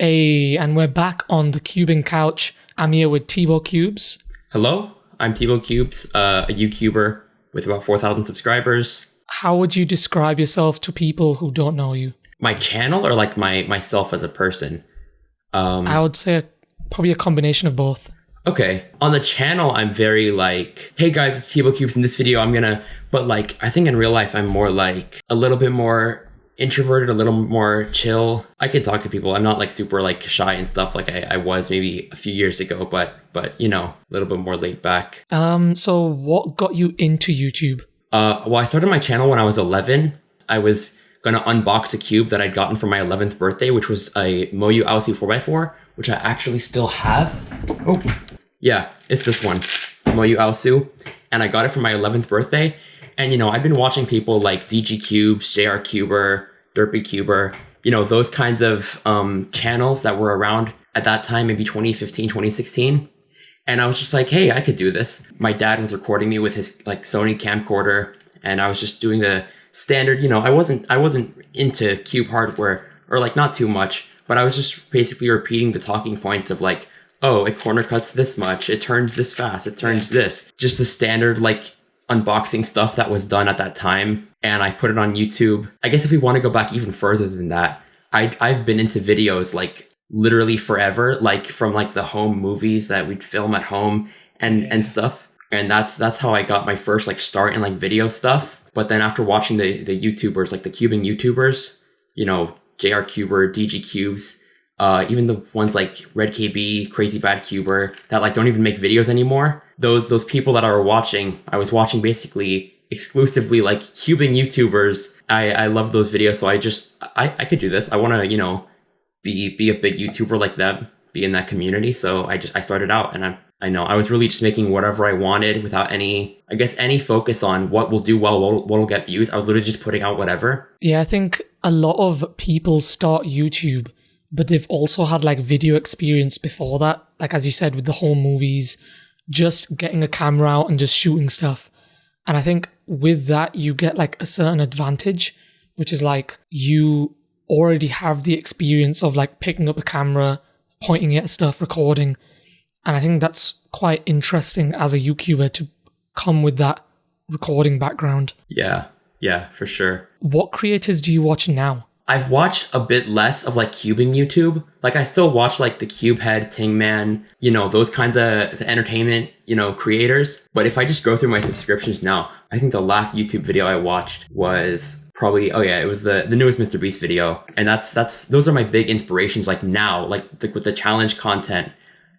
Hey, and we're back on the Cubing Couch. I'm here with TeboeCubes. Hello, I'm TeboeCubes, a YouTuber with about 4,000 subscribers. How would you describe yourself to people who don't know you? My channel or like myself as a person? I would say probably a combination of both. Okay, on the channel, I'm very like, hey guys, it's TeboeCubes. In this video, but like, I think in real life, I'm more like a little bit more introverted, a little more chill. I can talk to people. I'm not like super like shy and stuff like I was maybe a few years ago, but you know, a little bit more laid back. So what got you into YouTube? Well, I started my channel when I was 11. I was gonna unbox a cube that I'd gotten for my 11th birthday, which was a Moyu Aosu 4x4, which I actually still have. Oh, yeah, it's this one, Moyu Aosu, and I got it for my 11th birthday. And, you know, I've been watching people like TeboeCubes, TeboeCuber, TeboeCuber, you know, those kinds of channels that were around at that time, maybe 2015, 2016. And I was just like, hey, I could do this. My dad was recording me with his like Sony camcorder, and I was just doing the standard, you know, I wasn't into cube hardware, or like not too much, but I was just basically repeating the talking points of like, oh, it corner cuts this much, it turns this fast, it turns this. Just the standard like unboxing stuff that was done at that time, and I put it on YouTube. I guess if we want to go back even further than that, I've been into videos like literally forever, like from like the home movies that we'd film at home and stuff. And that's how I got my first like start in like video stuff. But then after watching the YouTubers, like the cubing YouTubers, you know, JRCuber, TeboeCubes, even the ones like RedKB, Crazy Bad Cuber that like don't even make videos anymore. Those people that I was watching basically exclusively like cubing YouTubers. I love those videos, so I could do this. I want to, you know, be a big YouTuber like them, be in that community. So I started out, and I know I was really just making whatever I wanted without any focus on what will do well, what will get views. I was literally just putting out whatever. Yeah, I think a lot of people start YouTube, but they've also had like video experience before that. Like, as you said, with the home movies, just getting a camera out and just shooting stuff. And I think with that, you get like a certain advantage, which is like you already have the experience of like picking up a camera, pointing it at stuff, recording. And I think that's quite interesting as a YouTuber to come with that recording background. Yeah, for sure. What creators do you watch now? I've watched a bit less of like cubing YouTube. Like I still watch like the Cubehead, Tingman, you know, those kinds of entertainment, you know, creators. But if I just go through my subscriptions now, I think the last YouTube video I watched was probably, it was the newest Mr. Beast video. And those are my big inspirations. Like now, like with the challenge content,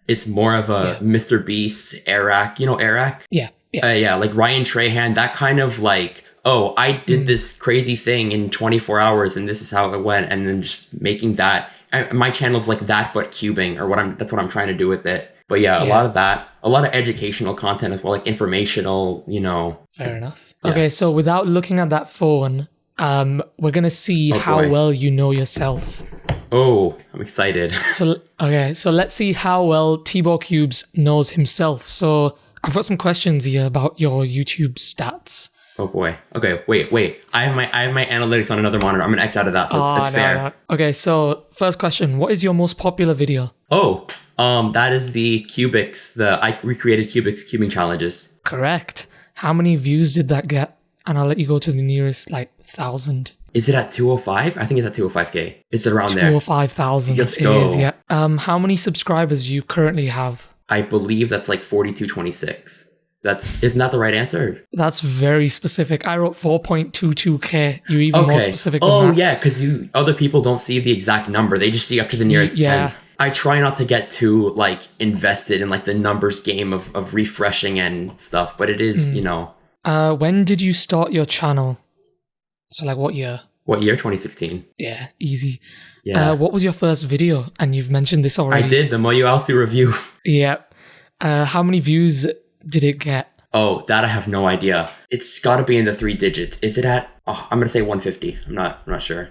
it's more of a Mr. Beast, Eric, you know, Eric? Yeah. Like Ryan Trahan, that kind of like, oh, I did this crazy thing in 24 hours and this is how it went. And then just making that, my channel's like that, but cubing, or that's what I'm trying to do with it. But yeah, a lot of that, a lot of educational content as well, like informational, you know. Fair enough. Yeah. Okay, so without looking at that phone, we're going to see how well you know yourself. Oh, I'm excited. So let's see how well TeboeCubes knows himself. So I've got some questions here about your YouTube stats. Oh boy. Okay, wait. I have my analytics on another monitor. I'm gonna X out of that, so it's fair. No. Okay, so first question: what is your most popular video? Oh, that is the Cubics. I recreated Cubics cubing challenges. Correct. How many views did that get? And I'll let you go to the nearest, like 1,000. Is it at 205? I think it's at 205K. It's around there. 205,000. Let's go. Is, yeah. How many subscribers do you currently have? I believe that's like 4226. Isn't that the right answer? That's very specific. I wrote 4.22K. You're even more specific than that. Oh, yeah, because other people don't see the exact number. They just see up to the nearest 10. I try not to get too, like, invested in, like, the numbers game of refreshing and stuff, but it is, you know. When did you start your channel? So, like, what year? What year? 2016. Yeah, easy. Yeah. What was your first video? And you've mentioned this already. I did, the Moyu Aosu review. Yeah. How many views did it get? Oh, that I have no idea. It's got to be in the 3 digits. Is it at? Oh, I'm gonna say 150. I'm not sure.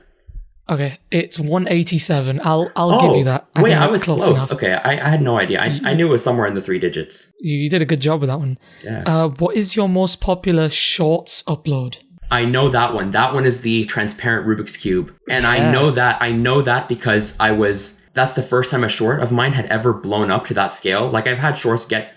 Okay, it's 187. I'll give you that. I was close enough. Okay, I had no idea. I knew it was somewhere in the 3 digits. You did a good job with that one. Yeah. What is your most popular shorts upload? I know that one. That one is the transparent Rubik's Cube, and I know that because I was that's the first time a short of mine had ever blown up to that scale. Like I've had shorts get,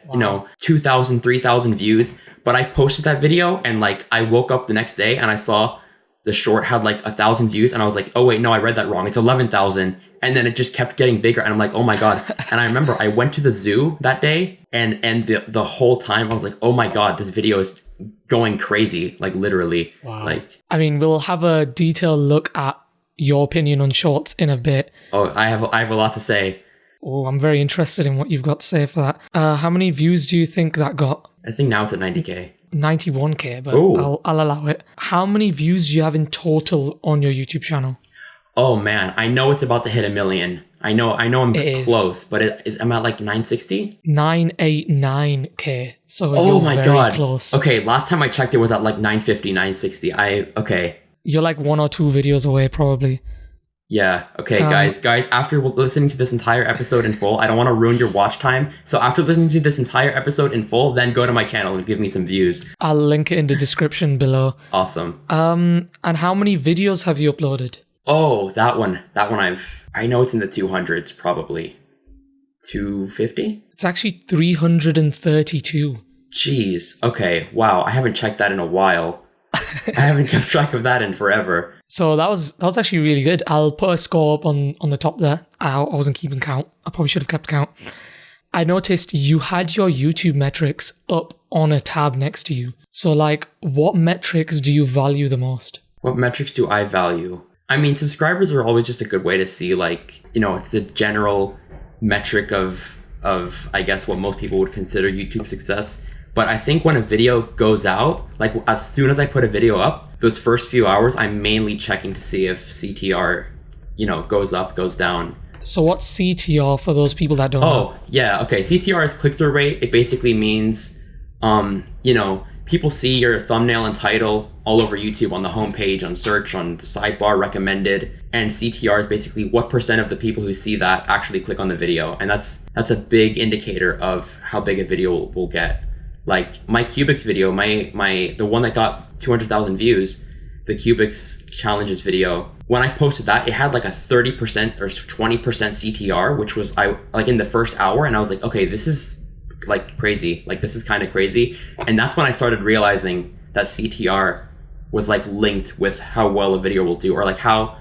2,000, 3,000 views, but I posted that video and like I woke up the next day and I saw the short had like 1,000 views and I was like, oh wait, no, I read that wrong. It's 11,000. And then it just kept getting bigger and I'm like, oh my God. And I remember I went to the zoo that day and the whole time I was like, oh my God, this video is going crazy. Like literally. Wow. Like, I mean, we'll have a detailed look at your opinion on shorts in a bit. oh, I have a lot to say. Oh, I'm very interested in what you've got to say for that. How many views do you think that got? I think now it's at 90K. 91K, but Ooh. I'll allow it. How many views do you have in total on your YouTube channel? Oh man, I know it's about to hit 1 million. I know I'm It close, but I'm at like 960? 989K. So Oh you're my very God. close. Okay, last time I checked it was at like 950, 960. Okay. You're like 1 or 2 videos away, probably. Yeah. Okay, guys, after listening to this entire episode in full, I don't want to ruin your watch time. So after listening to this entire episode in full, then go to my channel and give me some views. I'll link it in the description below. Awesome. And how many videos have you uploaded? Oh, that one I know it's in the 200s, probably. 250? It's actually 332. Jeez. Okay. Wow. I haven't checked that in a while. I haven't kept track of that in forever. So that was actually really good. I'll put a score up on the top there. I wasn't keeping count. I probably should have kept count. I noticed you had your YouTube metrics up on a tab next to you. So like, what metrics do you value the most? What metrics do I value? I mean, subscribers are always just a good way to see, like, it's the general metric of I guess what most people would consider YouTube success. But I think when a video goes out, like as soon as I put a video up, those first few hours, I'm mainly checking to see if CTR, goes up, goes down. So what's CTR for those people that don't know? Oh, yeah. Okay. CTR is click-through rate. It basically means, people see your thumbnail and title all over YouTube on the homepage, on search, on the sidebar, recommended. And CTR is basically what percent of the people who see that actually click on the video. And that's a big indicator of how big a video will get. Like my Cubics video, the one that got 200,000 views, the Cubics challenges video, when I posted that, it had like a 30% or 20% CTR, which was like in the first hour. And I was like, okay, this is like crazy. Like this is kind of crazy. And that's when I started realizing that CTR was like linked with how well a video will do, or like how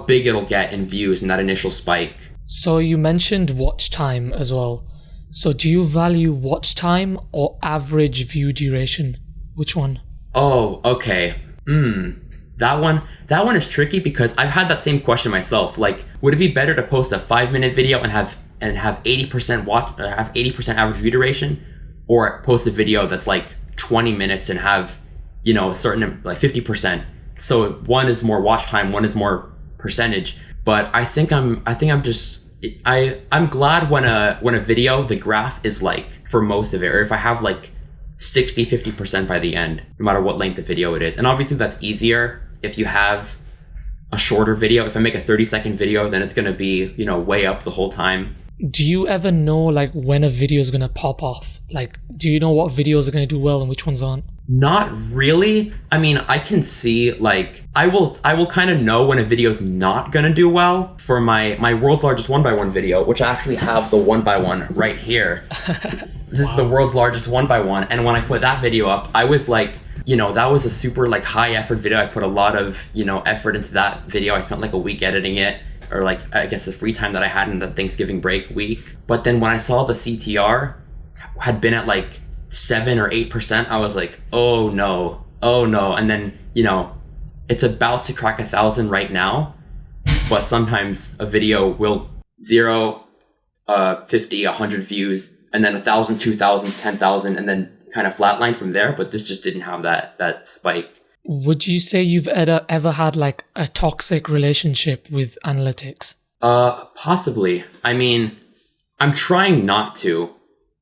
big it'll get in views in that initial spike. So you mentioned watch time as well. So do you value watch time or average view duration? Which one? Oh, okay. That one is tricky because I've had that same question myself. Like, would it be better to post a 5-minute video and have 80% watch, or have 80% average view duration, or post a video that's like 20 minutes and have, a certain like 50%? So one is more watch time, one is more percentage. But I'm glad when a video, the graph is like, for most of it, or if I have like 60, 50% by the end, no matter what length of video it is. And obviously that's easier if you have a shorter video. If I make a 30-second video, then it's going to be, way up the whole time. Do you ever know like when a video is going to pop off? Like, do you know what videos are going to do well and which ones aren't? Not really. I mean, I can see, like, I will kind of know when a video is not going to do well. For my world's largest 1x1 video, which I actually have the 1x1 right here. This is the world's largest 1x1. And when I put that video up, I was like, that was a super like high effort video. I put a lot of, effort into that video. I spent like a week editing it, or like, I guess the free time that I had in the Thanksgiving break week. But then when I saw the CTR had been at like 7 or 8%, I was like, oh no. And then, it's about to crack 1,000 right now, but sometimes a video will 0, 50, 100 views, and then 1,000, 2,000, 10,000, and then kind of flatline from there. But this just didn't have that spike. Would you say you've ever had like a toxic relationship with analytics? Possibly. I mean, I'm trying not to.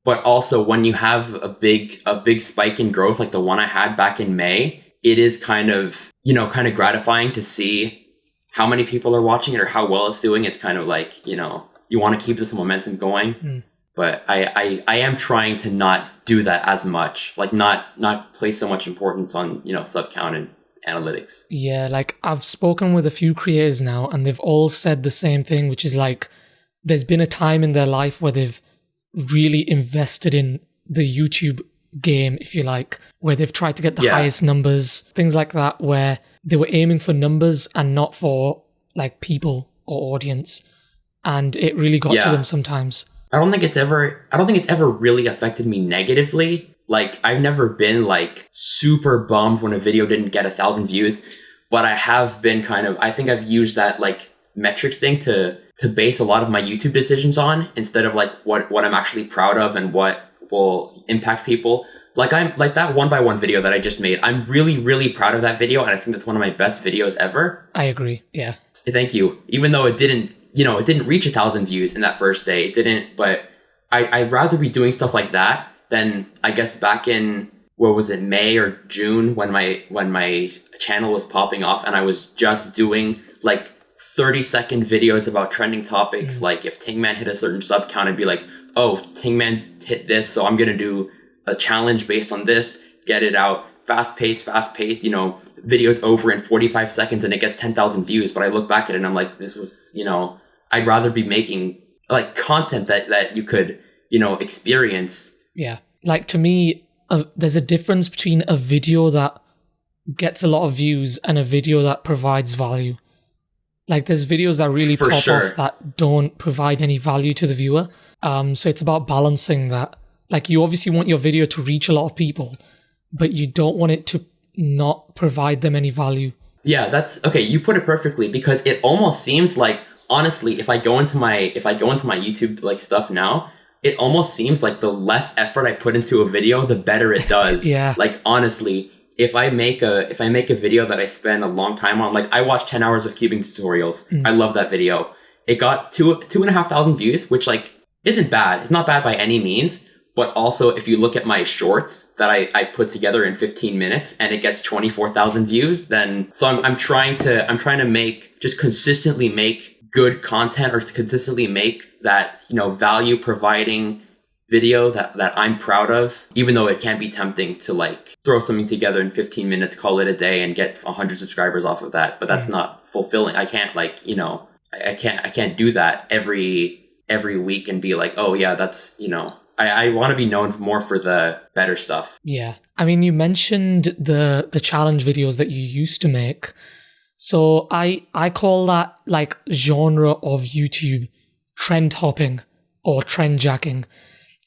But also, when you have a big spike in growth like the one I had back in May, it is kind of gratifying to see how many people are watching it or how well it's doing. It's kind of like, you want to keep this momentum going. But I am trying to not do that as much, like not place so much importance on, sub count and analytics. Yeah, like I've spoken with a few creators now and they've all said the same thing, which is like, there's been a time in their life where they've really invested in the YouTube game, if you like, where they've tried to get the highest numbers, things like that, where they were aiming for numbers and not for like people or audience. And it really got to them sometimes. I don't think it's ever really affected me negatively. Like, I've never been like super bummed when a video didn't get 1,000 views, but I have been I think I've used that like metrics thing to base a lot of my YouTube decisions on, instead of like what I'm actually proud of and what will impact people. Like, I'm like that 1x1 video that I just made. I'm really, really proud of that video. And I think that's one of my best videos ever. I agree. Yeah. Thank you. Even though it didn't reach 1,000 views in that first day. It didn't, but I'd rather be doing stuff like that than, I guess, back in, what was it, May or June, when my channel was popping off and I was just doing like 30-second videos about trending topics. Like, if Tingman hit a certain sub count, I'd be like, oh, Tingman hit this, so I'm gonna do a challenge based on this, get it out, fast paced, videos over in 45 seconds and it gets 10,000 views. But I look back at it and I'm like, this was, I'd rather be making like content that you could, experience. Yeah. Like, to me, there's a difference between a video that gets a lot of views and a video that provides value. Like, there's videos that really pop off that don't provide any value to the viewer. So it's about balancing that. Like, you obviously want your video to reach a lot of people, but you don't want it to not provide them any value. Yeah, that's okay. You put it perfectly, because it almost seems like, honestly, if I go into my YouTube like stuff now, it almost seems like the less effort I put into a video, the better it does. Yeah. Like, honestly, if I make a video that I spend a long time on, like, I watched 10 hours of cubing tutorials. I love that video. It got 2,500 views, which like isn't bad. It's not bad by any means. But also, if you look at my shorts that I put together in 15 minutes and it gets 24,000 views, then so I'm trying to consistently make good content, or to consistently make that, value providing video that I'm proud of, even though it can be tempting to like throw something together in 15 minutes, call it a day, and get 100 subscribers off of that. But that's not fulfilling. I can't I can't do that every week and be like, oh yeah, that's, I want to be known more for the better stuff. Yeah. I mean, you mentioned the challenge videos that you used to make. So I call that like genre of YouTube trend hopping or trend jacking.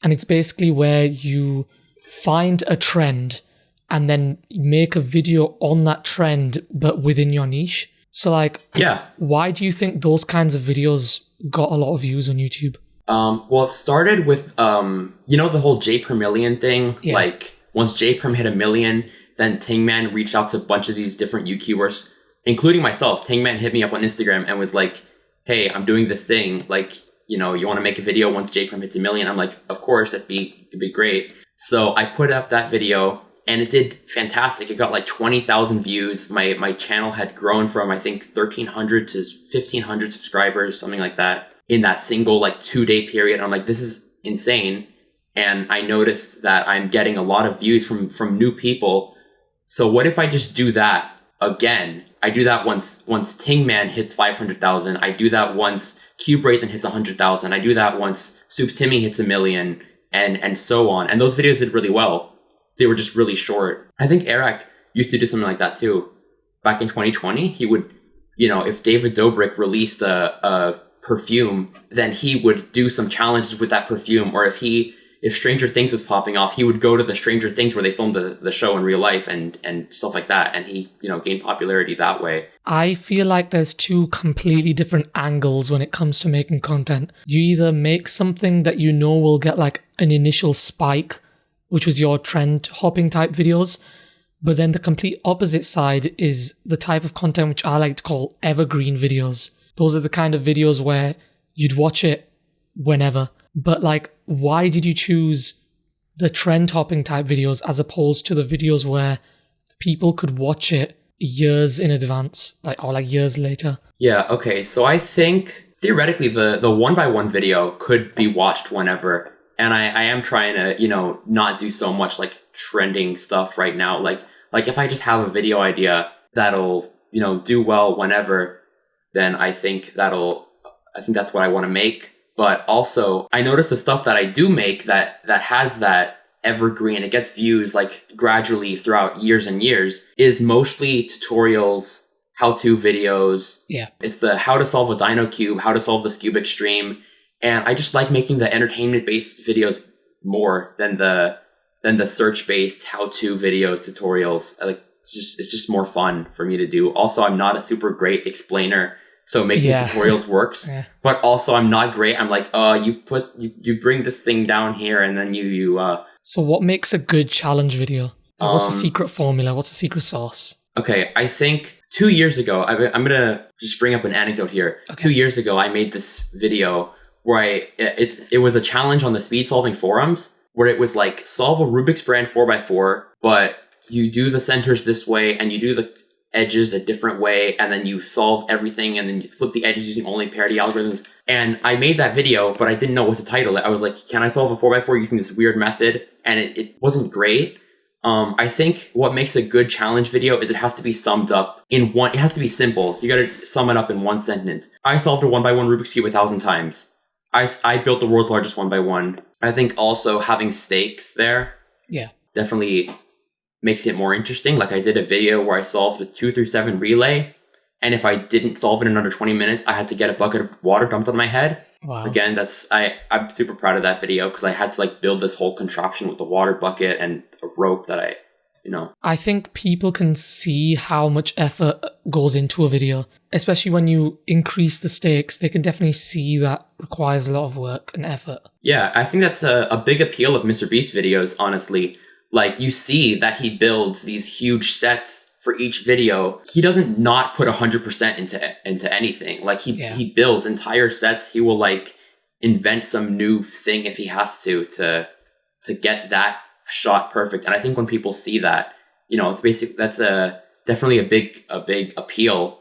And it's basically where you find a trend and then make a video on that trend, but within your niche. So like, why do you think those kinds of videos got a lot of views on YouTube? Well, it started with, the whole J per million thing. Yeah. Like, once J per hit 1 million, then Tingman reached out to a bunch of these different YouTubers, including myself. Tingman hit me up on Instagram and was like, hey, I'm doing this thing. Like, you want to make a video once J per hits 1 million? I'm like, of course, it'd be great. So I put up that video and it did fantastic. It got like 20,000 views. My channel had grown from, I think, 1,300 to 1,500 subscribers, something like that, in that single like 2-day period. I'm like, this is insane. And I noticed that I'm getting a lot of views from new people. So what if I just do that again? I do that once Tingman hits 500,000. I do that once Cube Raisin hits 100,000. I do that once Soup Timmy hits 1 million, and so on. And those videos did really well. They were just really short. I think Eric used to do something like that too. Back in 2020, he would, if David Dobrik released a perfume, then he would do some challenges with that perfume. Or if Stranger Things was popping off, he would go to the Stranger Things where they filmed the show in real life and stuff like that. And he, gained popularity that way. I feel like there's two completely different angles when it comes to making content. You either make something that will get like an initial spike, which was your trend hopping type videos. But then the complete opposite side is the type of content which I like to call evergreen videos. Those are the kind of videos where you'd watch it whenever. But like, why did you choose the trend hopping type videos as opposed to the videos where people could watch it years in advance, or years later? Yeah, okay. So I think theoretically the 1x1 video could be watched whenever. And I am trying to, not do so much like trending stuff right now. Like if I just have a video idea that'll, do well whenever, then I think that's what I want to make. but also I noticed the stuff that I do make that has that evergreen, it gets views like gradually throughout years and years, is mostly tutorials, how-to videos. Yeah. It's the how to solve a dino cube, how to solve this cube extreme. And I just like making the entertainment-based videos more than the search-based how-to videos, tutorials. It's just more fun for me to do. Also, I'm not a super great explainer, so making tutorials works. Yeah. But also, I'm not great. I'm like, you bring this thing down here, and then you. So, what makes a good challenge video? What's the secret formula? What's the secret sauce? Okay, I think 2 years ago, I'm gonna just bring up an anecdote here. Okay. 2 years ago, I made this video where it was a challenge on the speed solving forums, where it was like solve a Rubik's brand 4x4, but you do the centers this way and you do the edges a different way, and then you solve everything and then you flip the edges using only parity algorithms. And I made that video, but I didn't know what to title it. I was like, can I solve a 4x4 using this weird method? And it wasn't great. I think what makes a good challenge video is it has to be summed up in one. It has to be simple. You got to sum it up in one sentence. I solved a 1x1 Rubik's Cube 1,000 times. I built the world's largest 1x1. I think also having stakes there definitely makes it more interesting. Like I did a video where I solved a 2 through 7 relay, and if I didn't solve it in under 20 minutes, I had to get a bucket of water dumped on my head. Wow. Again, I'm super proud of that video because I had to like build this whole contraption with the water bucket and a rope that I think people can see how much effort goes into a video, especially when you increase the stakes. They can definitely see that requires a lot of work and effort. Yeah, I think that's a big appeal of MrBeast videos, honestly. Like, you see that he builds these huge sets for each video. He doesn't not put 100% into anything. Like, he builds entire sets. He will, like, invent some new thing if he has to get that shot perfect. And I think when people see that, it's that's definitely a big appeal,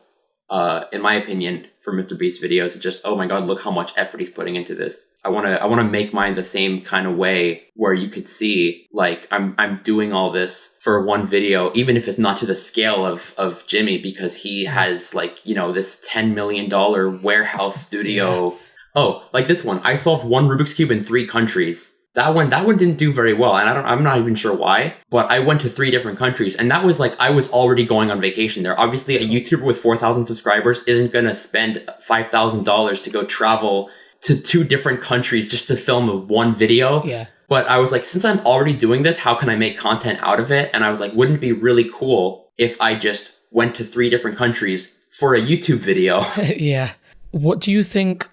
in my opinion, for MrBeast videos. It's just, oh my god, look how much effort he's putting into this. I want to make mine the same kind of way where you could see like I'm doing all this for one video, even if it's not to the scale of Jimmy, because he has like, this $10 million warehouse studio. Yeah. Oh, like this one. I solved one Rubik's Cube in 3 countries. That one didn't do very well, and I'm not even sure why, but I went to 3 different countries, and that was like, I was already going on vacation there. Obviously, a YouTuber with 4,000 subscribers isn't going to spend $5,000 to go travel to 2 different countries just to film one video. Yeah. But I was like, since I'm already doing this, how can I make content out of it? And I was like, wouldn't it be really cool if I just went to 3 different countries for a YouTube video? Yeah. What do you think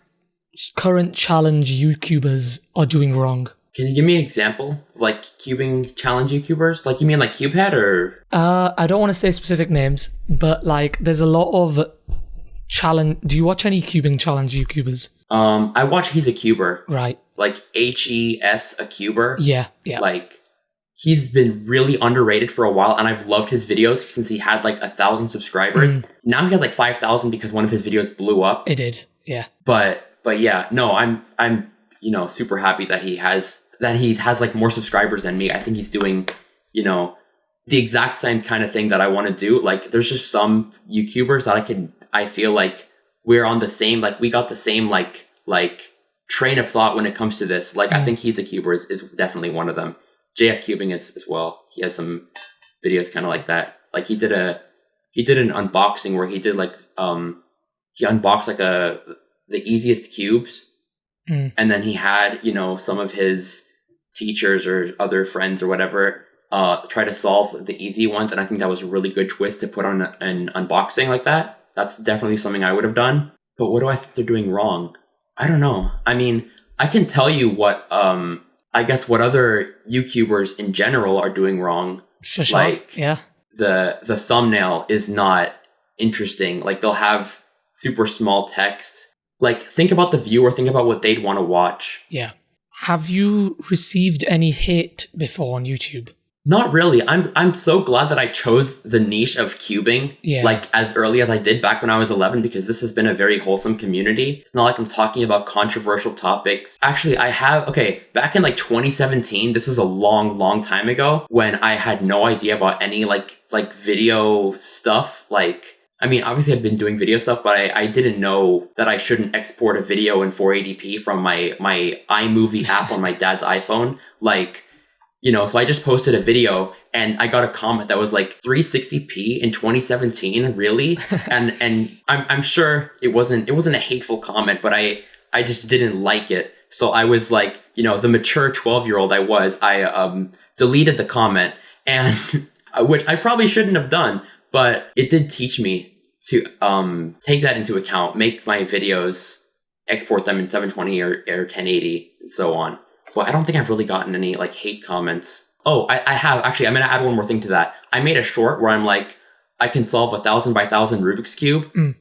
current challenge YouTubers are doing wrong? Can you give me an example of, like, cubing challenge YouTubers? Like, you mean like Cubehead or? I don't want to say specific names, but like, there's a lot of challenge. Do you watch any cubing challenge YouTubers? I watch He's a Cuber. Right. Like HES a Cuber. Yeah. Like, he's been really underrated for a while, and I've loved his videos since he had like 1,000 subscribers. Now he has like 5,000 because one of his videos blew up. It did. Yeah. But yeah, no, I'm super happy that he has like more subscribers than me. I think he's doing, the exact same kind of thing that I want to do. Like, there's just some YouTubers that I feel like we're on the same, like, we got the same, like train of thought when it comes to this. Like, I think He's a Cuber is definitely one of them. JF Cubing is as well. He has some videos kind of like that. Like, he did an unboxing where he did like, he unboxed like the easiest cubes. And then he had, some of his teachers or other friends or whatever try to solve the easy ones. And I think that was a really good twist to put on an unboxing like that. That's definitely something I would have done. But what do I think they're doing wrong? I don't know. I mean, I can tell you what, I guess what other YouTubers in general are doing wrong. Sure. Like, yeah. The thumbnail is not interesting. Like, they'll have super small text. Like, think about the viewer, think about what they'd want to watch. Yeah. Have you received any hate before on YouTube? Not really. I'm so glad that I chose the niche of cubing, like, as early as I did back when I was 11, because this has been a very wholesome community. It's not like I'm talking about controversial topics. Actually, back in like 2017, this was a long time ago, when I had no idea about any like video stuff. Like, I mean, obviously I've been doing video stuff, but I didn't know that I shouldn't export a video in 480p from my iMovie app on my dad's iPhone. Like, so I just posted a video and I got a comment that was like 360p in 2017, really? and I'm sure it wasn't a hateful comment, but I just didn't like it. So I was like, the mature 12-year-old I deleted the comment, and which I probably shouldn't have done, but it did teach me to take that into account, make my videos, export them in 720 or 1080 and so on. But I don't think I've really gotten any like hate comments. Oh, I have actually. I'm gonna add one more thing to that. I made a short where I'm like, I can solve 1,000 by 1,000 Rubik's Cube. And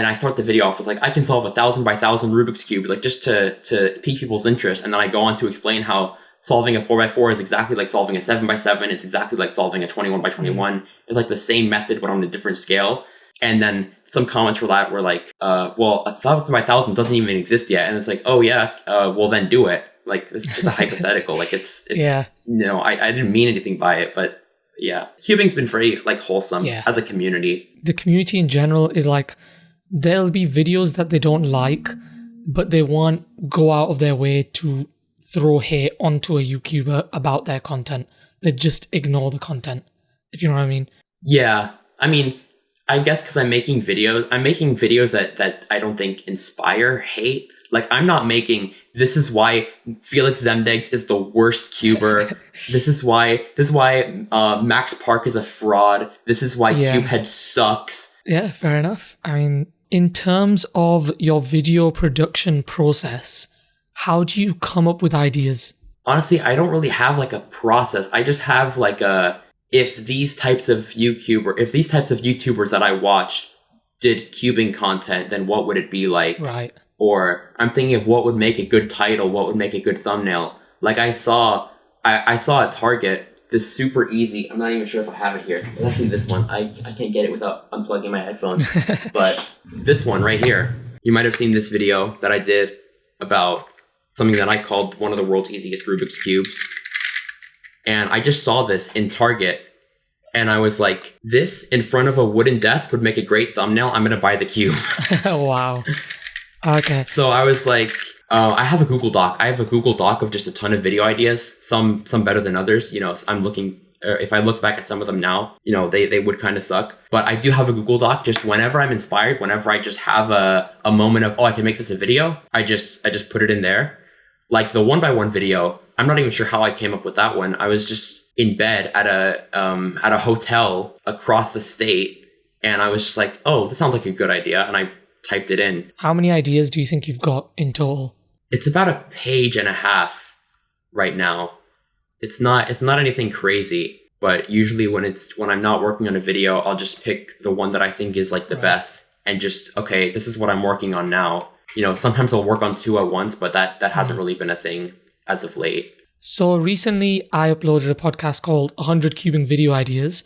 I start the video off with like, I can solve 1,000 by 1,000 Rubik's Cube, like just to pique people's interest. And then I go on to explain how solving a 4x4 is exactly like solving a 7x7. It's exactly like solving a 21 by 21. It's like the same method, but on a different scale. And then some comments were like, well, 1,000 by 1,000 doesn't even exist yet. And it's like, oh yeah, well then do it. Like, it's just a hypothetical. Like, it's yeah. I didn't mean anything by it, but yeah. Cubing's been very, like, wholesome as a community. The community in general is like, there'll be videos that they don't like, but they won't go out of their way to throw hate onto a YouTuber about their content. They just ignore the content, if you know what I mean. Yeah. I mean, I guess because I'm making videos that I don't think inspire hate. Like, I'm not making, this is why Felix Zemdegs is the worst cuber. This is why Max Park is a fraud. This is why Cubehead sucks. Yeah, fair enough. I mean, in terms of your video production process, how do you come up with ideas? Honestly, I don't really have like a process. I just have like if these types of YouTubers that I watch did cubing content, then what would it be like? Right. Or I'm thinking of what would make a good title, what would make a good thumbnail. Like I saw at Target this super easy, I'm not even sure if I have it here. It's actually this one. I can't get it without unplugging my headphones. But this one right here. You might have seen this video that I did about something that I called one of the world's easiest Rubik's Cubes. And I just saw this in Target. And I was like, this in front of a wooden desk would make a great thumbnail. I'm going to buy the cube. Wow. Okay. So I was like, I have a Google Doc. I have a Google Doc of just a ton of video ideas, some better than others. I'm looking, if I look back at some of them now, they would kind of suck. But I do have a Google Doc. Just whenever I'm inspired, whenever I just have a moment of, I can make this a video, I just put it in there. Like the 1x1 video, I'm not even sure how I came up with that one. I was just in bed at a hotel across the state, and I was just like, this sounds like a good idea, and I typed it in. How many ideas do you think you've got in total? It's about a page and a half right now. It's not anything crazy, but usually when I'm not working on a video, I'll just pick the one that I think is like the best and just, okay, this is what I'm working on now. Sometimes I'll work on two at once, but that hasn't really been a thing as of late. So recently I uploaded a podcast called 100 Cubing Video Ideas,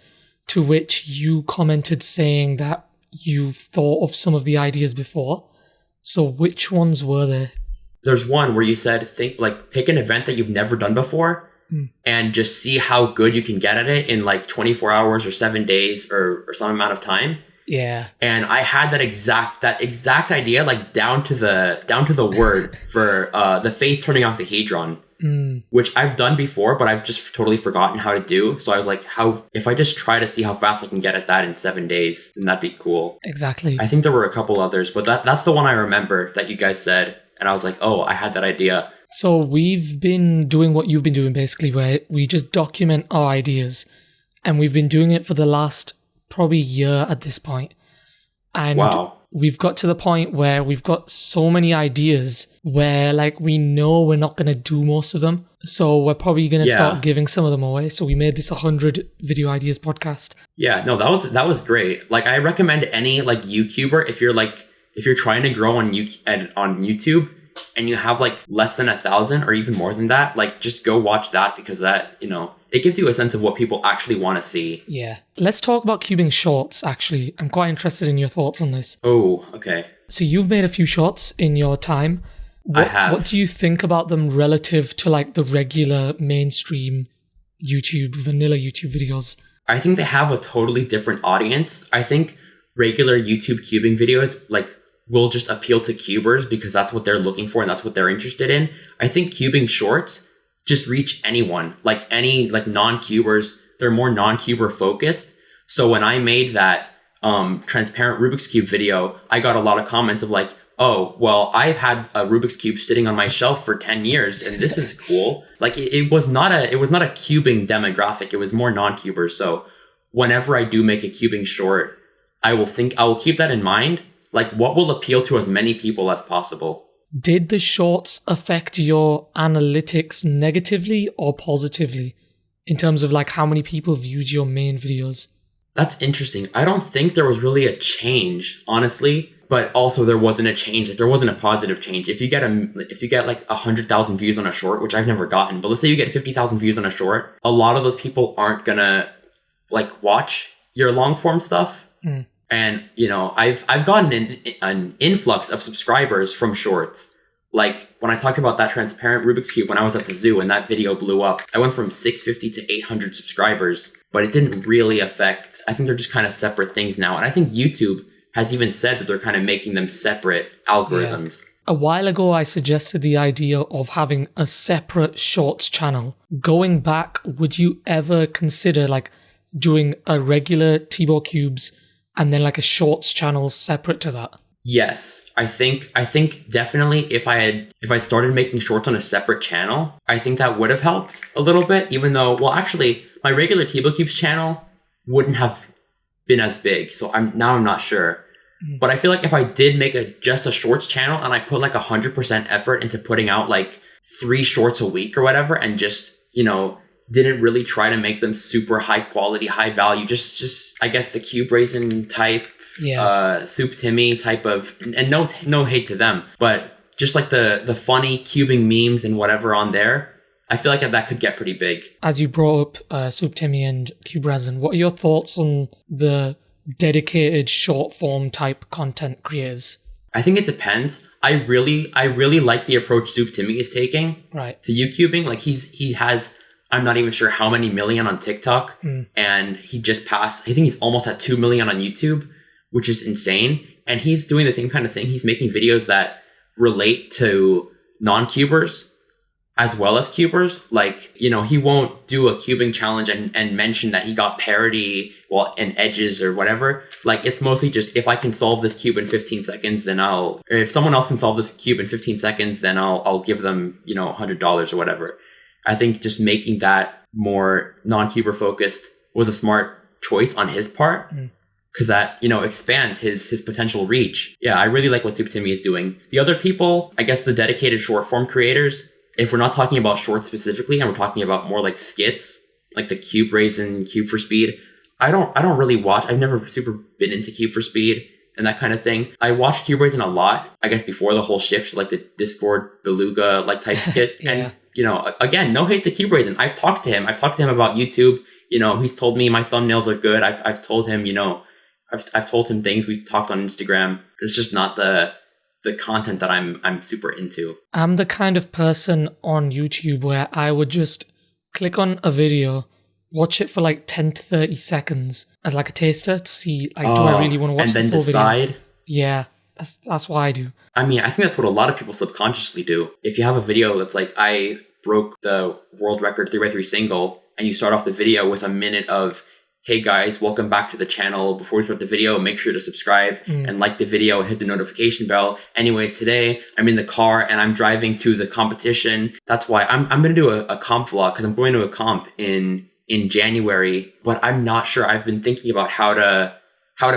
to which you commented saying that you've thought of some of the ideas before. So which ones were there? There's one where you said, pick an event that you've never done before and just see how good you can get at it in like 24 hours or 7 days or some amount of time. Yeah. And I had that exact idea, like down to the word for the face turning off the Hadron, which I've done before, but I've just totally forgotten how to do. So I was like, if I just try to see how fast I can get at that in 7 days, then that'd be cool. Exactly. I think there were a couple others, but that's the one I remember that you guys said. And I was like, I had that idea. So we've been doing what you've been doing, basically, where we just document our ideas. And we've been doing it for the last probably year at this point. And we've got to the point where we've got so many ideas where like we know we're not going to do most of them. So we're probably going to start giving some of them away. So we made this 100 video ideas podcast. Yeah, no, that was great. Like I recommend any like YouTuber if you're trying to grow on YouTube and you have like less than 1,000 or even more than that, like just go watch that, because that, it gives you a sense of what people actually want to see. Yeah. Let's talk about cubing shorts, actually. I'm quite interested in your thoughts on this. Oh, okay. So you've made a few shorts in your time. I have. What do you think about them relative to like the regular mainstream vanilla YouTube videos? I think they have a totally different audience. I think regular YouTube cubing videos like will just appeal to cubers because that's what they're looking for and that's what they're interested in. I think cubing shorts just reach anyone, like any like non-cubers. They're more non-cuber focused. So when I made that transparent Rubik's Cube video, I got a lot of comments of like, oh, well, I've had a Rubik's Cube sitting on my shelf for 10 years and this is cool. Like it was not a cubing demographic. It was more non-cubers. So whenever I do make a cubing short, I will keep that in mind. Like what will appeal to as many people as possible. Did the shorts affect your analytics negatively or positively in terms of like how many people viewed your main videos? That's interesting. I don't think there was really a change, honestly. But also there wasn't a change. There wasn't a positive change. If you get like 100,000 views on a short, which I've never gotten, but let's say you get 50,000 views on a short, a lot of those people aren't gonna like watch your long form stuff. And you know, I've gotten an influx of subscribers from shorts. Like when I talked about that transparent Rubik's Cube when I was at the zoo and that video blew up, I went from 650 to 800 subscribers, but it didn't really affect. I think they're just kind of separate things now, and I think YouTube has even said that they're kind of making them separate algorithms. Yeah. A while ago, I suggested the idea of having a separate shorts channel. Going back, would you ever consider like doing a regular TeboeCubes and then like a shorts channel separate to that? Yes, I think definitely if I started making shorts on a separate channel, I think that would have helped a little bit. Even though, well, actually, my regular TeboeCubes channel wouldn't have been as big, so I'm not sure. But I feel like if I did make just a shorts channel and I put like 100% effort into putting out like 3 shorts a week or whatever, and just, you know, didn't really try to make them super high quality, high value, just I guess the Cube Raisin type, Soup Timmy type of, and no hate to them, but just like the funny cubing memes and whatever on there, I feel like that could get pretty big. As you brought up Soup Timmy and Cube Resin, what are your thoughts on the dedicated short form type content creators? I think it depends. I really like the approach Soup Timmy is taking to YouTubing. Like he has, I'm not even sure how many million on TikTok, and he just passed, I think he's almost at 2 million on YouTube, which is insane. And he's doing the same kind of thing. He's making videos that relate to non-cubers as well as cubers. Like, you know, he won't do a cubing challenge and mention that he got parity in edges or whatever. Like, it's mostly just, if I can solve this cube in 15 seconds, then or if someone else can solve this cube in 15 seconds, then I'll give them, you know, $100 or whatever. I think just making that more non-cuber focused was a smart choice on his part, because that, you know, expands his potential reach. Yeah, I really like what Soup Timmy is doing. The other people, I guess the dedicated short form creators, if we're not talking about shorts specifically and we're talking about more like skits, like the Cube Raisin, Cube for Speed, I don't really watch. I've never super been into Cube for Speed and that kind of thing. I watched Cube Raisin a lot, I guess, before the whole shift to like the Discord Beluga like type skit. Yeah. And, you know, again, no hate to Cube Raisin. I've talked to him about YouTube. You know, he's told me my thumbnails are good. I've told him, you know, I've told him things. We've talked on Instagram. It's just not the content that I'm super into. I'm the kind of person on YouTube where I would just click on a video, watch it for like 10 to 30 seconds as like a taster to see, like, do I really want to watch the full decide? Video? Yeah, that's what I do. I mean, I think that's what a lot of people subconsciously do. If you have a video that's like, I broke the world record 3x3 single, and you start off the video with a minute of, hey guys, welcome back to the channel. Before we start the video, make sure to subscribe and like the video and hit the notification bell. Anyways, today I'm in the car and I'm driving to the competition. That's why I'm going to do a comp vlog, because I'm going to a comp in January, but I'm not sure. I've been thinking about how to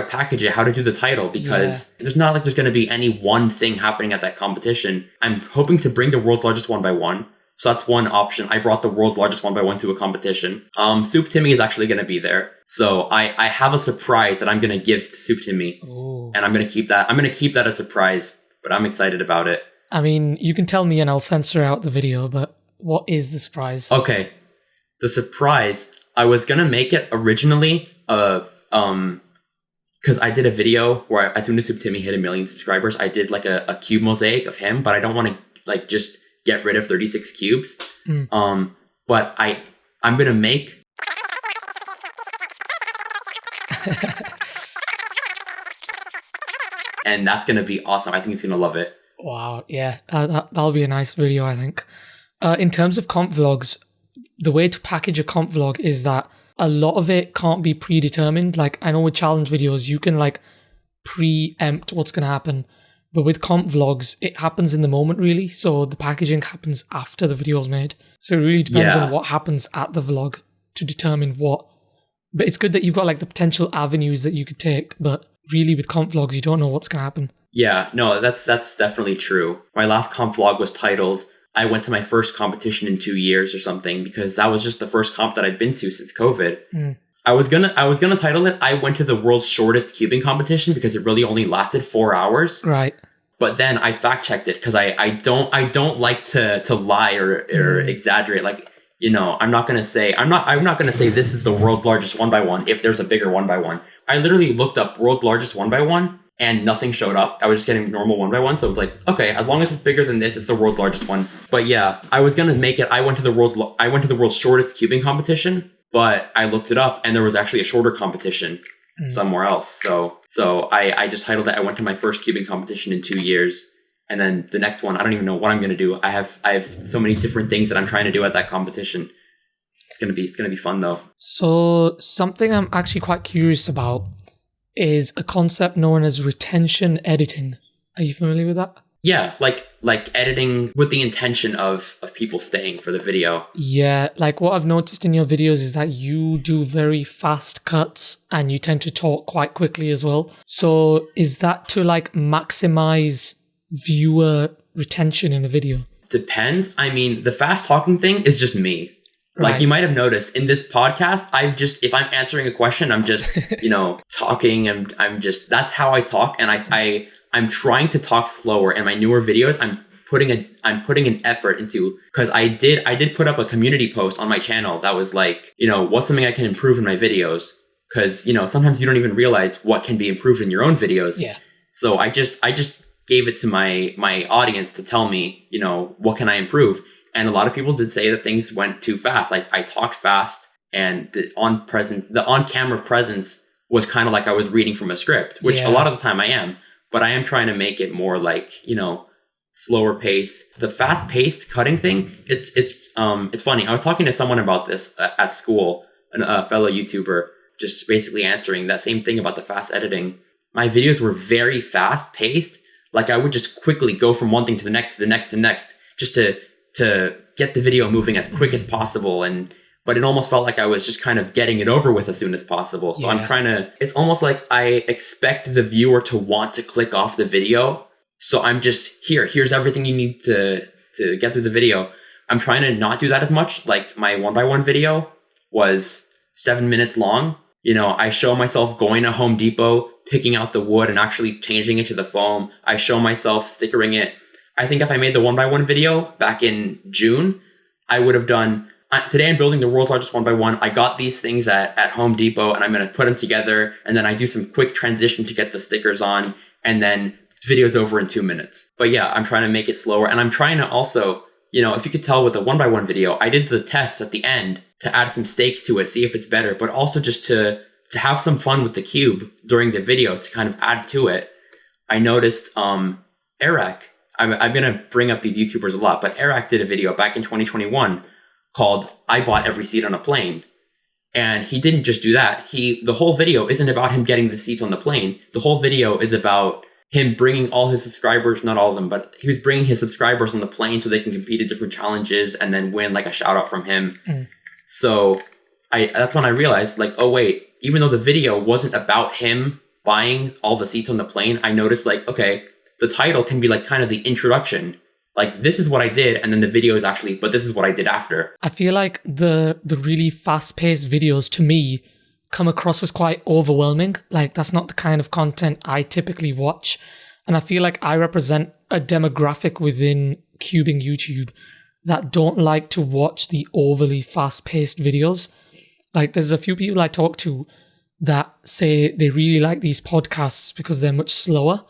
package it, how to do the title, because there's not like there's going to be any one thing happening at that competition. I'm hoping to bring the world's largest 1x1. So that's one option. I brought the world's largest 1x1 to a competition. Soup Timmy is actually going to be there. So I have a surprise that I'm going to give to Soup Timmy. Ooh. And I'm going to keep that a surprise, but I'm excited about it. I mean, you can tell me and I'll censor out the video, but what is the surprise? Okay. The surprise, I was going to make it originally, because I did a video where as soon as Soup Timmy hit 1 million subscribers, I did like a cube mosaic of him, but I don't want to like just get rid of 36 cubes. But I'm going to make and that's going to be awesome. I think he's going to love it. Wow, yeah, that'll be a nice video, I think. In terms of comp vlogs, the way to package a comp vlog is that a lot of it can't be predetermined. Like, I know with challenge videos, you can like preempt what's going to happen. But with comp vlogs, it happens in the moment, really. So the packaging happens after the video is made. So it really depends on what happens at the vlog to determine what. But it's good that you've got like the potential avenues that you could take. But really with comp vlogs, you don't know what's going to happen. Yeah, no, that's definitely true. My last comp vlog was titled, I went to my first competition in 2 years or something, because that was just the first comp that I'd been to since COVID. I was gonna title it, I went to the world's shortest cubing competition because it really only lasted 4 hours. Right. But then I fact checked it because I don't like to lie or exaggerate. Like, you know, I'm not gonna say this is the world's largest 1x1 if there's a bigger 1x1. I literally looked up world's largest 1x1 and nothing showed up. I was just getting normal 1x1, so it was like, okay, as long as it's bigger than this, it's the world's largest one. But yeah, I was gonna make it. I went to the world's shortest cubing competition, but I looked it up and there was actually a shorter competition somewhere else. So I just titled it, I went to my first cubing competition in 2 years. And then the next one, I don't even know what I'm gonna do. I have so many different things that I'm trying to do at that competition. It's gonna be fun though. So something I'm actually quite curious about is a concept known as retention editing. Are you familiar with that? Yeah, like editing with the intention of people staying for the video. Yeah, like what I've noticed in your videos is that you do very fast cuts and you tend to talk quite quickly as well. So is that to like maximize viewer retention in a video? Depends. I mean, the fast talking thing is just me. Like you might have noticed in this podcast, if I'm answering a question, I'm just, you know, talking and that's how I talk. And I'm trying to talk slower. And my newer videos, I'm putting an effort into, because I did put up a community post on my channel that was like, you know, what's something I can improve in my videos? Because, you know, sometimes you don't even realize what can be improved in your own videos. Yeah. So I just gave it to my audience to tell me, you know, what can I improve? And a lot of people did say that things went too fast. I talked fast, and the on-camera presence was kind of like I was reading from a script, which a lot of the time I am. But I am trying to make it more like, you know, slower pace. The fast-paced cutting thing, it's funny. I was talking to someone about this at school, a fellow YouTuber, just basically answering that same thing about the fast editing. My videos were very fast-paced. Like I would just quickly go from one thing to the next, to the next, to the next, just to get the video moving as quick as possible. But it almost felt like I was just kind of getting it over with as soon as possible. So I'm trying to, it's almost like I expect the viewer to want to click off the video. So I'm just, here's everything you need to get through the video. I'm trying to not do that as much. Like my 1x1 video was 7 minutes long. You know, I show myself going to Home Depot, picking out the wood and actually changing it to the foam. I show myself stickering it. I think if I made the 1x1 video back in June, I would have done, today I'm building the world's largest 1x1. I got these things at Home Depot and I'm going to put them together. And then I do some quick transition to get the stickers on. And then video's over in 2 minutes. But yeah, I'm trying to make it slower. And I'm trying to also, you know, if you could tell with the 1x1 video, I did the tests at the end to add some stakes to it, see if it's better, but also just to have some fun with the cube during the video to kind of add to it. I noticed Eric, I'm going to bring up these YouTubers a lot, but Eric did a video back in 2021 called I Bought Every Seat on a Plane. And he didn't just do that. The whole video isn't about him getting the seats on the plane. The whole video is about him bringing all his subscribers, not all of them, but he was bringing his subscribers on the plane so they can compete at different challenges and then win like a shout out from him. So that's when I realized like, oh wait, even though the video wasn't about him buying all the seats on the plane, I noticed like, okay, the title can be like kind of the introduction. Like this is what I did, and then the video is actually, but this is what I did after. I feel like the really fast-paced videos to me come across as quite overwhelming. Like that's not the kind of content I typically watch. And I feel like I represent a demographic within cubing YouTube that don't like to watch the overly fast-paced videos. Like there's a few people I talk to that say they really like these podcasts because they're much slower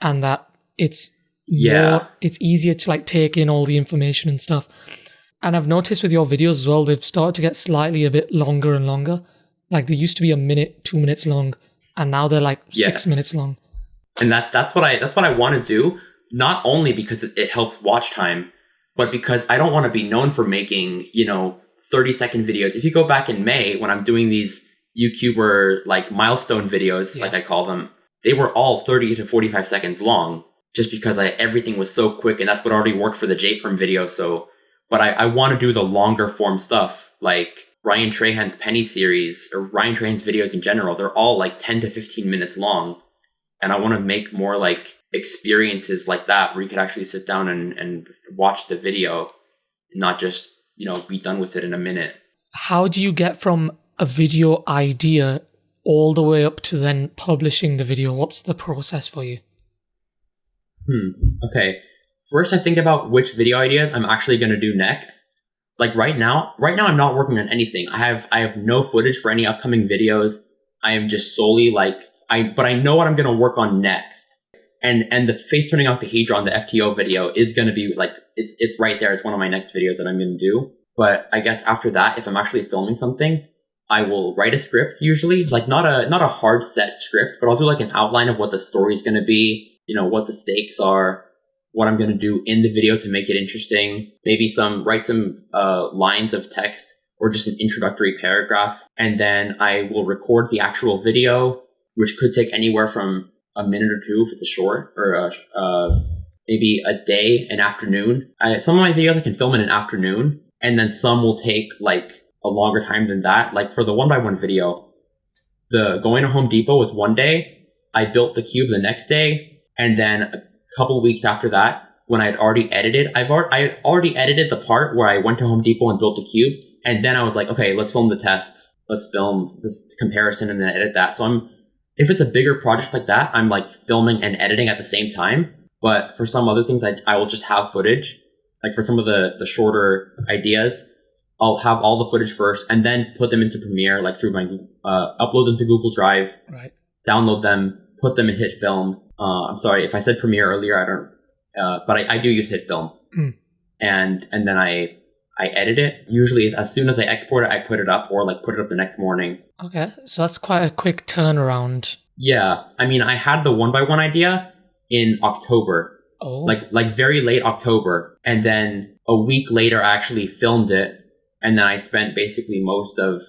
and that it's easier to like take in all the information and stuff. And I've noticed with your videos as well, they've started to get slightly a bit longer and longer. Like they used to be a minute, 2 minutes long, and now they're like 6 minutes long. And that's what I want to do, not only because it helps watch time, but because I don't want to be known for making, 30-second videos. If you go back in May when I'm doing these YouTuber like milestone videos, like I call them, they were all 30 to 45 seconds long, just because everything was so quick, and that's what already worked for the JPerm video. So, but I want to do the longer form stuff, like Ryan Trahan's Penny series, or Ryan Trahan's videos in general. They're all like 10 to 15 minutes long. And I want to make more like experiences like that, where you could actually sit down and watch the video, and not just, be done with it in a minute. How do you get from a video idea all the way up to then publishing the video? What's the process for you? Okay. First, I think about which video ideas I'm actually going to do next. Like right now I'm not working on anything. I have no footage for any upcoming videos. I am just solely like, but I know what I'm going to work on next. And the face turning octahedron, the FTO video, is going to be like, it's right there. It's one of my next videos that I'm going to do. But I guess after that, if I'm actually filming something, I will write a script usually, like not a hard set script, but I'll do like an outline of what the story is going to be, what the stakes are, what I'm going to do in the video to make it interesting, maybe write some lines of text or just an introductory paragraph. And then I will record the actual video, which could take anywhere from a minute or two if it's a short, or maybe a day, an afternoon. Some of my videos I can film in an afternoon, and then some will take like a longer time than that. Like for the 1x1 video, the going to Home Depot was one day. I built the cube the next day, and then a couple weeks after that, when I had already edited, I had already edited the part where I went to Home Depot and built the cube, and then I was like, okay, let's film the tests, let's film this comparison, and then edit that. So if it's a bigger project like that, I'm like filming and editing at the same time. But for some other things, I will just have footage. Like for some of the shorter ideas, I'll have all the footage first and then put them into Premiere, like through my, upload them to Google Drive, right, download them, put them in HitFilm. I'm sorry if I said Premiere earlier, I don't, but I do use HitFilm. And then I edit it. Usually as soon as I export it, I put it up, or like put it up the next morning. Okay, so that's quite a quick turnaround. Yeah, I mean, I had the 1x1 idea in October. Oh. Like very late October. And then a week later, I actually filmed it. And then I spent basically most of,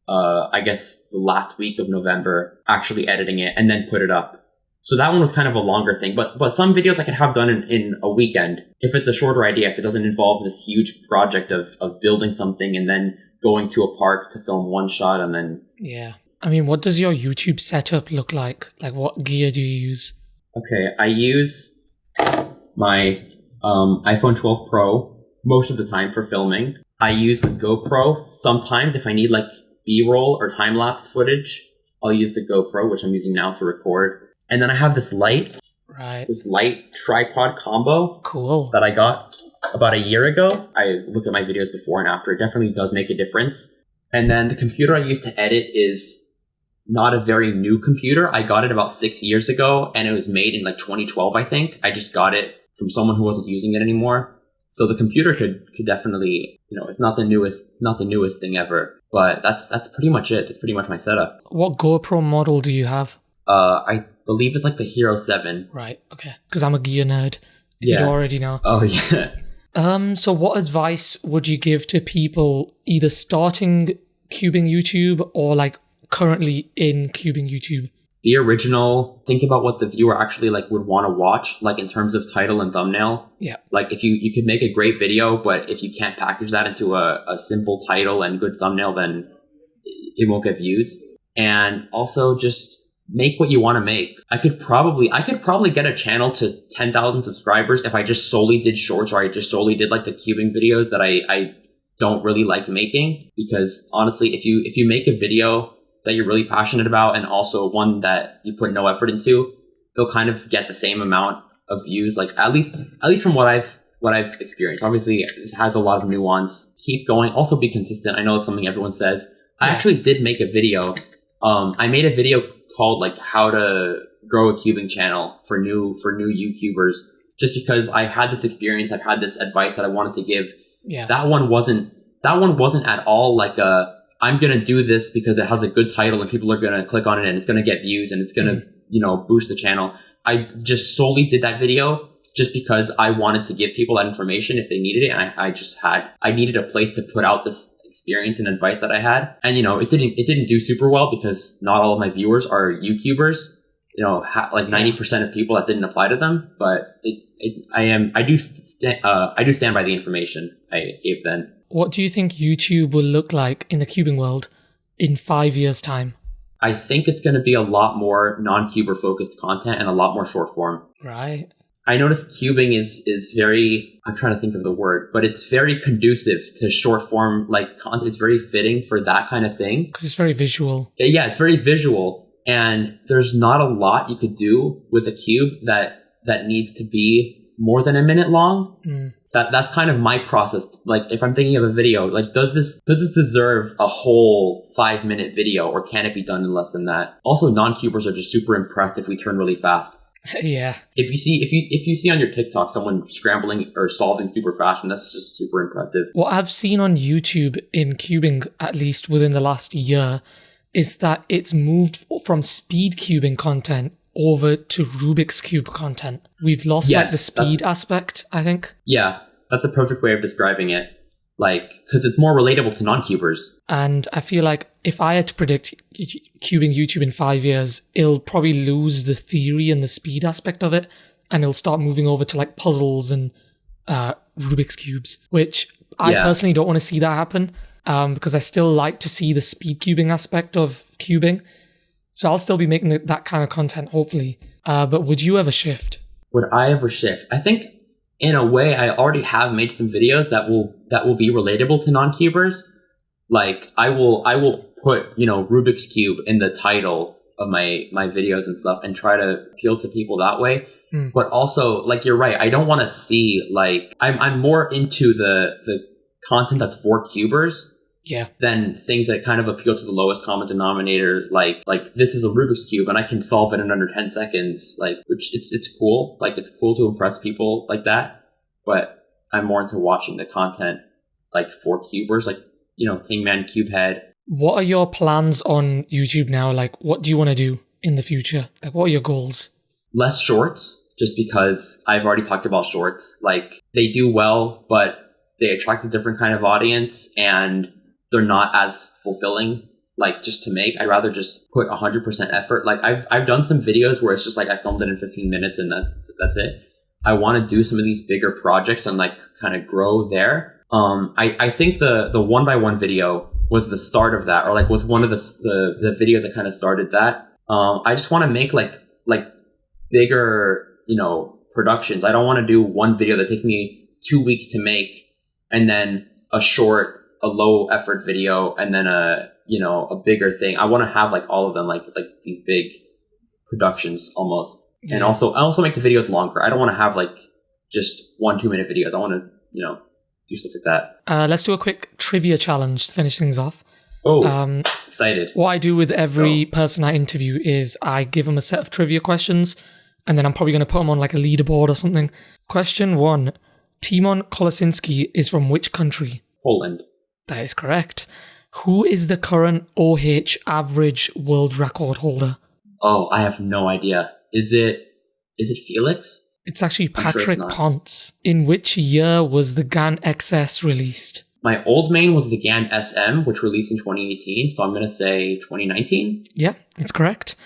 I guess, the last week of November actually editing it and then put it up. So that one was kind of a longer thing. But some videos I could have done in a weekend. If it's a shorter idea, if it doesn't involve this huge project of building something and then going to a park to film one shot and then... Yeah. I mean, what does your YouTube setup look like? Like, what gear do you use? Okay, I use my iPhone 12 Pro most of the time for filming. I use a GoPro sometimes if I need like B-roll or time-lapse footage. I'll use the GoPro, which I'm using now to record. And then I have this light. Right. This light tripod combo. Cool. That I got about a year ago. I looked at my videos before and after. It definitely does make a difference. And then the computer I use to edit is not a very new computer. I got it about 6 years ago, and it was made in like 2012, I think. I just got it from someone who wasn't using it anymore. So the computer could definitely, it's not the newest thing ever. But that's pretty much it. That's pretty much my setup. What GoPro model do you have? I believe it's like the Hero 7. Right, okay. Because I'm a gear nerd, if you don't already know. Oh, yeah. So what advice would you give to people either starting cubing YouTube or like currently in cubing YouTube? Be original. Think about what the viewer actually like would want to watch, like in terms of title and thumbnail. Yeah. Like if you could make a great video, but if you can't package that into a simple title and good thumbnail, then it won't get views. And also just make what you want to make. I could probably get a channel to 10,000 subscribers if I just solely did shorts, or I just solely did like the cubing videos that I don't really like making. Because honestly, if you make a video that you're really passionate about and also one that you put no effort into, they'll kind of get the same amount of views. Like at least from what I've experienced. Obviously, it has a lot of nuance. Keep going. Also be consistent. I know it's something everyone says. I actually did make a video. I made a video called like how to grow a cubing channel for new YouTubers, just because I've had this experience, I've had this advice that I wanted to give. Yeah. That one wasn't at all like I'm going to do this because it has a good title and people are going to click on it and it's going to get views and it's going to, boost the channel. I just solely did that video just because I wanted to give people that information if they needed it. And I needed a place to put out this experience and advice that I had. And, it didn't do super well because not all of my viewers are YouTubers. 90% of people that didn't apply to them, but I do stand by the information I gave then. What do you think YouTube will look like in the cubing world in 5 years' time? I think it's going to be a lot more non-cuber focused content and a lot more short form. Right. I noticed cubing is very, I'm trying to think of the word, but it's very conducive to short form content. It's very fitting for that kind of thing. Because it's very visual. Yeah, it's very visual. And there's not a lot you could do with a cube that needs to be more than a minute long. That's kind of my process. If I'm thinking of a video, does this deserve a whole 5-minute video, or can it be done in less than that? Also, non-cubers are just super impressed if we turn really fast. Yeah. If you see on your TikTok someone scrambling or solving super fast, and that's just super impressive. What I've seen on YouTube in cubing, at least within the last year, is that it's moved from speed cubing content over to Rubik's Cube content. We've lost the speed aspect, I think. Yeah, that's a perfect way of describing it. Because it's more relatable to non-cubers. And I feel like if I had to predict cubing YouTube in 5 years, it'll probably lose the theory and the speed aspect of it, and it'll start moving over to puzzles and Rubik's Cubes, which I personally don't want to see that happen, because I still like to see the speed cubing aspect of cubing. So I'll still be making that kind of content, hopefully. But would you ever shift? Would I ever shift? I think in a way I already have made some videos that will be relatable to non-cubers. I will put, Rubik's Cube in the title of my videos and stuff and try to appeal to people that way. But also, you're right, I don't want to see, I'm more into the content that's for cubers. Yeah. Than things that kind of appeal to the lowest common denominator, like this is a Rubik's Cube and I can solve it in under 10 seconds, which it's cool. It's cool to impress people like that. But I'm more into watching the content for cubers, Kingman, Cubehead. What are your plans on YouTube now? What do you want to do in the future? What are your goals? Less shorts, just because I've already talked about shorts. They do well, but they attract a different kind of audience and they're not as fulfilling, just to make. I'd rather just put 100% effort. I've done some videos where it's just I filmed it in 15 minutes and that's it. I want to do some of these bigger projects and kind of grow there. I think the 1x1 video was the start of that, or was one of the videos that kind of started that. I just want to make bigger, productions. I don't want to do one video that takes me 2 weeks to make and then a low effort video and then a bigger thing. I want to have all of them, these big productions almost. Yeah. And also I also make the videos longer. I don't want to have just 1-2 minute videos. I want to, do stuff like that. Let's do a quick trivia challenge to finish things off. Oh, excited. What I do with every person I interview is I give them a set of trivia questions, and then I'm probably going to put them on a leaderboard or something. Question 1. Timon Kolosinski is from which country? Poland. That is correct. Who is the current OH average world record holder? Oh, I have no idea. Is it Felix? It's actually Patrick Ponce. In which year was the GAN XS released? My old main was the GAN SM, which released in 2018, so I'm going to say 2019. Yeah, it's correct.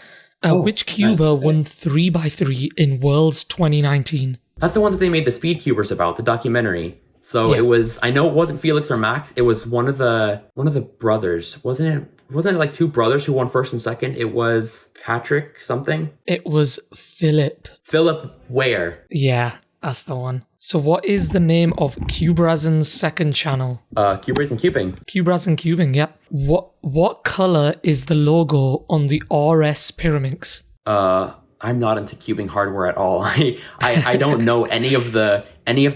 Which cuber won 3x3 in Worlds 2019? That's the one that they made the Speed Cubers about, the documentary. So It was, I know it wasn't Felix or Max, it was one of the brothers. Wasn't it 2 brothers who won first and second? It was Patrick something? It was Philip. Philip Ware. Yeah, that's the one. So what is the name of Cubrazin's second channel? Cubers and Cubing. Cubrazin Cubing, yeah. What color is the logo on the RS Pyramix? I'm not into cubing hardware at all. I don't know any of the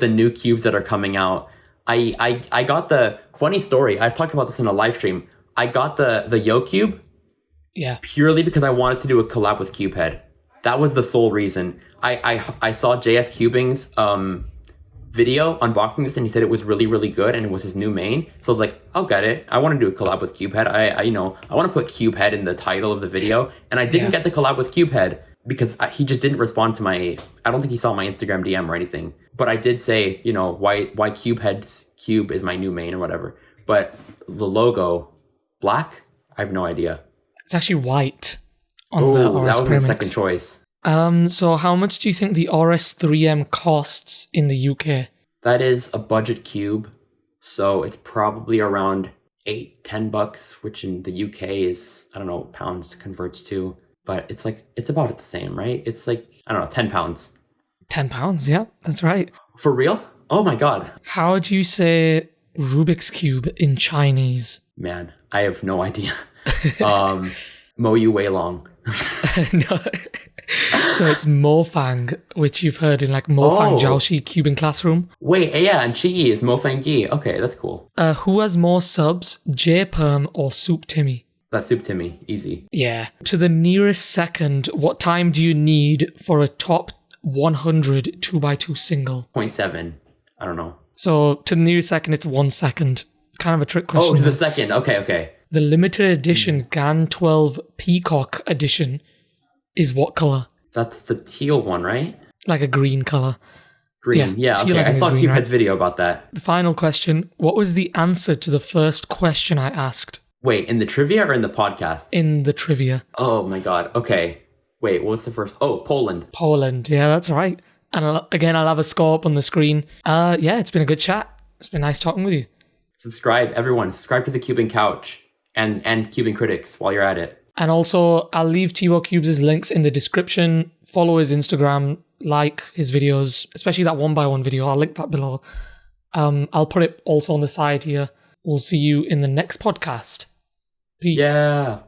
new cubes that are coming out. I got the funny story. I've talked about this in a live stream. I got the YouCube purely because I wanted to do a collab with Cubehead. That was the sole reason. I saw JF Cubing's video unboxing this and he said it was really, really good and it was his new main. So I was like, I'll get it. I want to do a collab with Cubehead. I want to put Cubehead in the title of the video, and I didn't get the collab with Cubehead. because he just didn't respond to I don't think he saw my Instagram DM or anything. But I did say, why Cube Heads Cube is my new main or whatever. But the logo, black? I have no idea. It's actually white on the RS that was my Premix. second choice. So how much do you think the RS3M costs in the UK? That is a budget cube, so it's probably around $8-10, which in the UK is, I don't know what pounds converts to, but it's about the same, right? It's like, I don't know, £10. £10, yeah, that's right. For real? Oh my god. How do you say Rubik's Cube in Chinese? Man, I have no idea. Mo Yu Wei Long. No. So it's Mofang, which you've heard in like Mofang Jiaoxi Cube in Classroom. Wait, yeah, and Qi is Mofang Yi. Okay, that's cool. Who has more subs, J Perm or Soup Timmy? That's Soup Timmy. Easy. Yeah. To the nearest second, what time do you need for a top 100 2x2 single? 0.7. I don't know. So to the nearest second, it's 1 second. Kind of a trick question. Oh, to the second. Okay. The limited edition GAN 12 Peacock edition is what color? That's the teal one, right? Like a green color. Green. Yeah, teal, okay. I saw green, Cubehead's video about that. The final question. What was the answer to the first question I asked? Wait, in the trivia or in the podcast? In the trivia. Oh my god. Okay. Wait, what's the first? Oh, Poland. Poland. Yeah, that's right. And again, I'll have a score up on the screen. Yeah, it's been a good chat. It's been nice talking with you. Subscribe, everyone. Subscribe to the Cubing Couch and Cubing Critics while you're at it. And also, I'll leave TeboeCubes' links in the description. Follow his Instagram, like his videos, especially that 1x1 video. I'll link that below. I'll put it also on the side here. We'll see you in the next podcast. Peace. Yeah.